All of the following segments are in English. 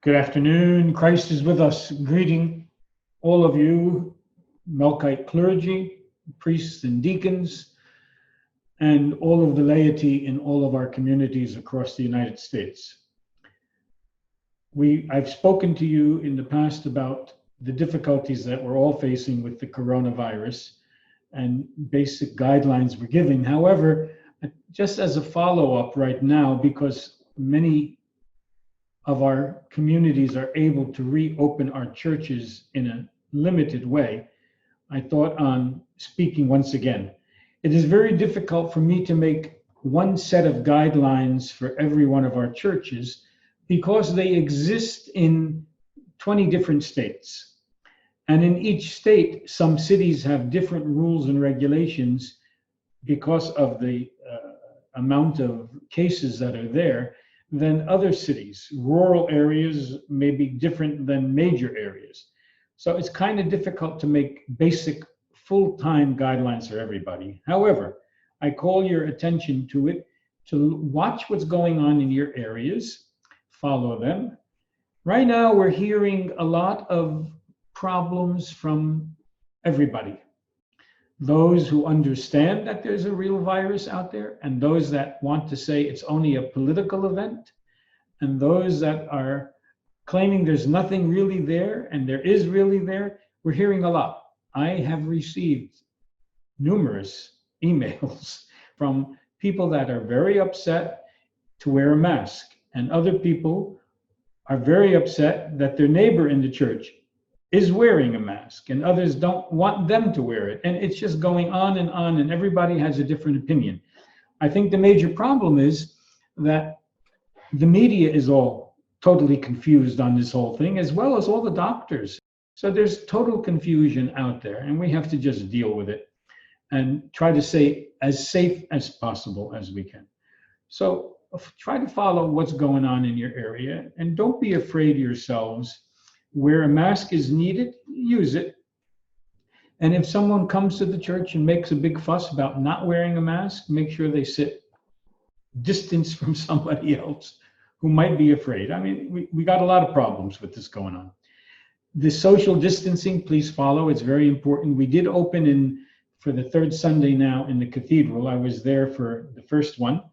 Good afternoon. Christ is with us. Greeting all of you, Melkite clergy, priests and deacons, and all of the laity in all of our communities across the United States. I've spoken to you in the past about the difficulties that we're all facing with the coronavirus and basic guidelines we're giving. However, just as a follow-up right now, because many of our communities are able to reopen our churches in a limited way, I thought on speaking once again. It is very difficult for me to make one set of guidelines for every one of our churches because they exist in 20 different states. And in each state, some cities have different rules and regulations because of the amount of cases that are there than other cities. Rural areas may be different than major areas. So it's kind of difficult to make basic full-time guidelines for everybody. However, I call your attention to it to watch what's going on in your areas, follow them. Right now, we're hearing a lot of problems from everybody. Those who understand that there's a real virus out there, and those that want to say it's only a political event, and those that are claiming there's nothing really there and there is really there. We're hearing a lot. I have received numerous emails from people that are very upset to wear a mask, and other people are very upset that their neighbor in the church is wearing a mask and others don't want them to wear it. And it's just going on, and everybody has a different opinion. I think the major problem is that the media is all totally confused on this whole thing, as well as all the doctors. So there's total confusion out there, and we have to just deal with it and try to stay as safe as possible as we can. So try to follow what's going on in your area, and don't be afraid yourselves. Where a mask is needed, use it. And if someone comes to the church and makes a big fuss about not wearing a mask, make sure they sit distance from somebody else who might be afraid. I mean, we got a lot of problems with this going on. The social distancing, please follow. It's very important. We did open for the third Sunday now in the cathedral. I was there for the first one.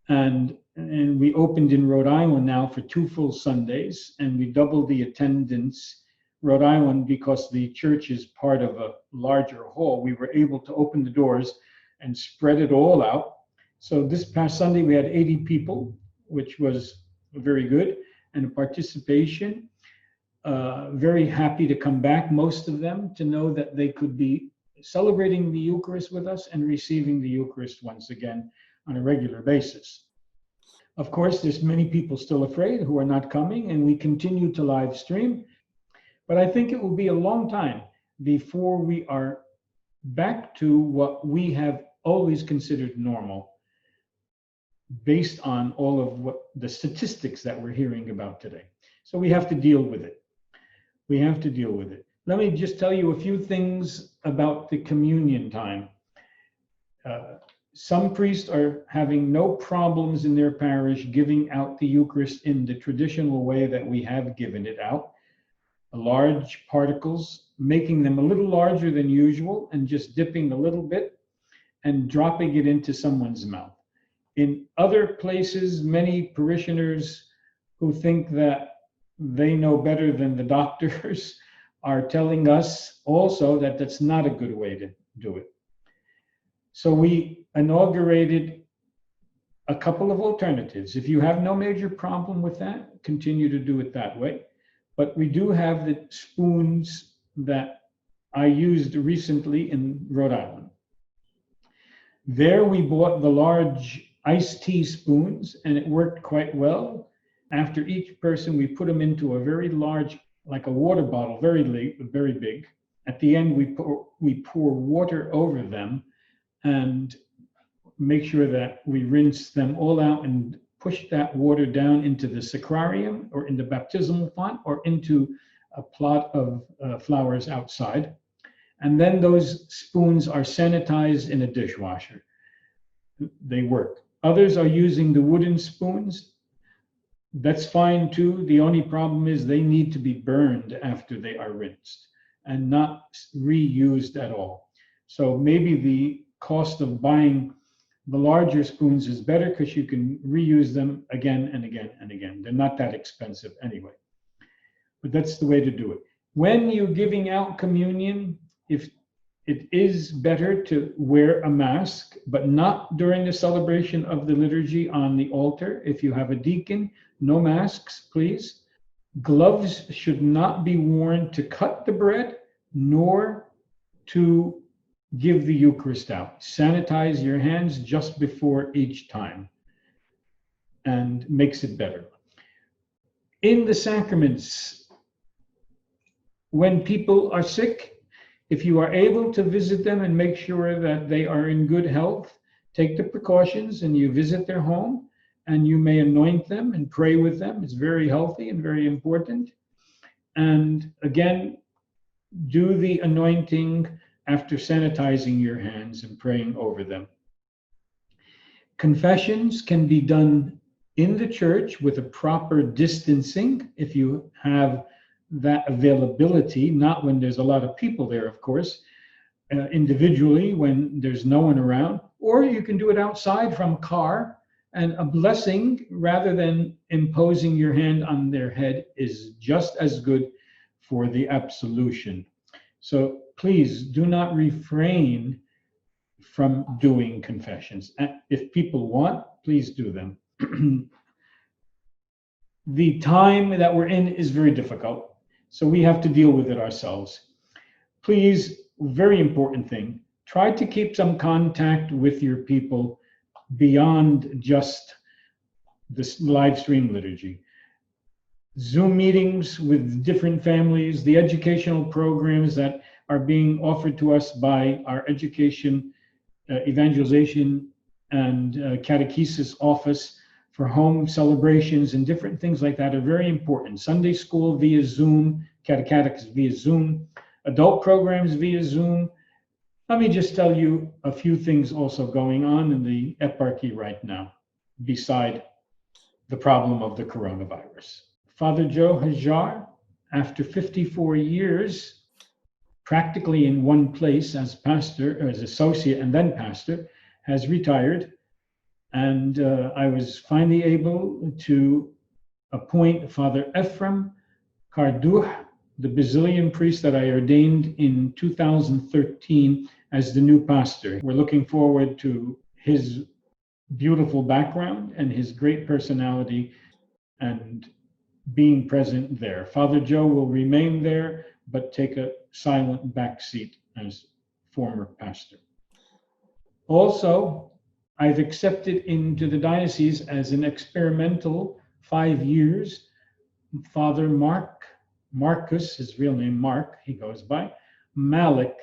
And we opened in Rhode Island now for 2 full Sundays, and we doubled the attendance. Rhode Island, because the church is part of a larger hall, we were able to open the doors and spread it all out. So this past Sunday, we had 80 people, which was very good, and a participation. Very happy to come back, most of them, to know that they could be celebrating the Eucharist with us and receiving the Eucharist once again on a regular basis. Of course, there's many people still afraid who are not coming, and we continue to live stream. But I think it will be a long time before we are back to what we have always considered normal, based on all of what the statistics that we're hearing about today. So we have to deal with it. We have to deal with it. Let me just tell you a few things about the communion time. Some priests are having no problems in their parish giving out the Eucharist in the traditional way that we have given it out. Large particles, making them a little larger than usual and just dipping a little bit and dropping it into someone's mouth. In other places, many parishioners who think that they know better than the doctors are telling us also that that's not a good way to do it. So we inaugurated a couple of alternatives. If you have no major problem with that, continue to do it that way. But we do have the spoons that I used recently in Rhode Island. There we bought the large iced tea spoons, and it worked quite well. After each person, we put them into a very large, like a water bottle, very big. At the end, we pour water over them and make sure that we rinse them all out and push that water down into the sacrarium or in the baptismal font or into a plot of flowers outside. And then those spoons are sanitized in a dishwasher. They work. Others are using the wooden spoons. That's fine too. The only problem is they need to be burned after they are rinsed and not reused at all. So maybe the cost of buying the larger spoons is better because you can reuse them again and again and again. They're not that expensive anyway. But that's the way to do it. When you're giving out communion, if it is better to wear a mask, but not during the celebration of the liturgy on the altar. If you have a deacon, no masks, please. Gloves should not be worn to cut the bread, nor to give the Eucharist out. Sanitize your hands just before each time, and makes it better. In the sacraments, when people are sick, if you are able to visit them and make sure that they are in good health, take the precautions and you visit their home and you may anoint them and pray with them. It's very healthy and very important. And again, do the anointing after sanitizing your hands and praying over them. Confessions can be done in the church with a proper distancing if you have that availability, not when there's a lot of people there, of course, individually when there's no one around, or you can do it outside from a car. And a blessing rather than imposing your hand on their head is just as good for the absolution. So please do not refrain from doing confessions. If people want, please do them. The time that we're in is very difficult, so we have to deal with it ourselves. Please, very important thing, try to keep some contact with your people beyond just this live stream liturgy. Zoom meetings with different families, the educational programs that are being offered to us by our education, evangelization, and catechesis office for home celebrations and different things like that are very important. Sunday school via Zoom, catechetics via Zoom, adult programs via Zoom. Let me just tell you a few things also going on in the eparchy right now, beside the problem of the coronavirus. Father Joe Hajar, after 54 years, practically in one place as pastor, or as associate and then pastor, has retired. And I was finally able to appoint Father Ephraim Kardouh, the Basilian priest that I ordained in 2013 as the new pastor. We're looking forward to his beautiful background and his great personality and being present there. Father Joe will remain there, but take a silent backseat as former pastor. Also, I've accepted into the diocese as an experimental 5 years, Father Marcus, his real name Mark, he goes by, Malik.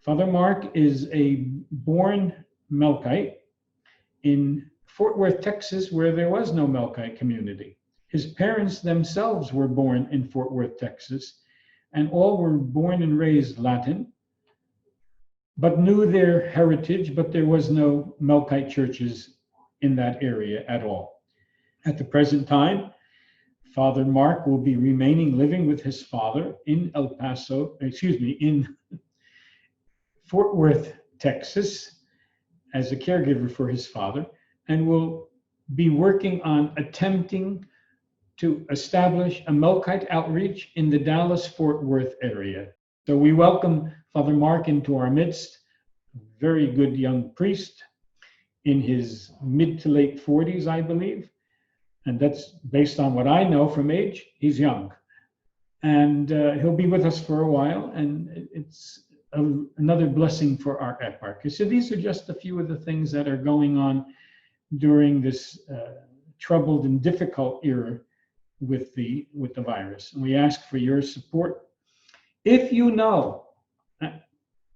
Father Mark is a born Melkite in Fort Worth, Texas, where there was no Melkite community. His parents themselves were born in Fort Worth, Texas, and all were born and raised Latin, but knew their heritage, but there was no Melkite churches in that area at all. At the present time, Father Mark will be remaining living with his father in in Fort Worth, Texas, as a caregiver for his father, and will be working on attempting to establish a Melkite outreach in the Dallas-Fort Worth area. So we welcome Father Mark into our midst, very good young priest in his mid to late 40s, I believe. And that's based on what I know from age. He's young. And he'll be with us for a while, and it's another blessing for our eparchy. So these are just a few of the things that are going on during this troubled and difficult era with the virus. And we ask for your support. If you know,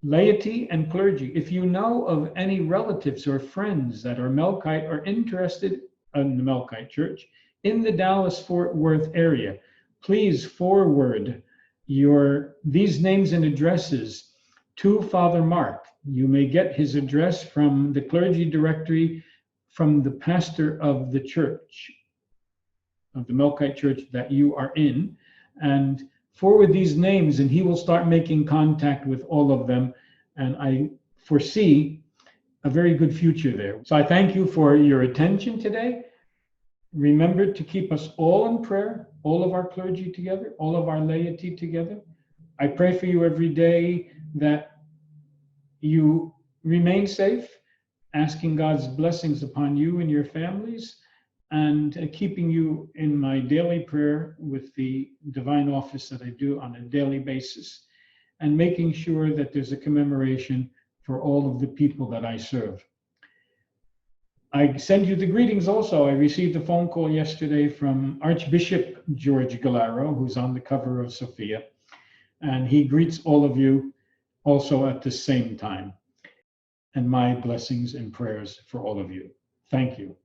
laity and clergy, if you know of any relatives or friends that are Melkite or interested in the Melkite Church in the Dallas-Fort Worth area, please forward these names and addresses to Father Mark. You may get his address from the clergy directory from the pastor of the church. of the Melkite church that you are in, and forward these names, and he will start making contact with all of them. And I foresee a very good future there. So I thank you for your attention today. Remember to keep us all in prayer, all of our clergy together, all of our laity together. I pray for you every day that you remain safe, asking God's blessings upon you and your families, and keeping you in my daily prayer with the divine office that I do on a daily basis, and making sure that there's a commemoration for all of the people that I serve. I send you the greetings also. I received a phone call yesterday from Archbishop George Galaro, who's on the cover of Sophia, and he greets all of you also at the same time. And my blessings and prayers for all of you. Thank you.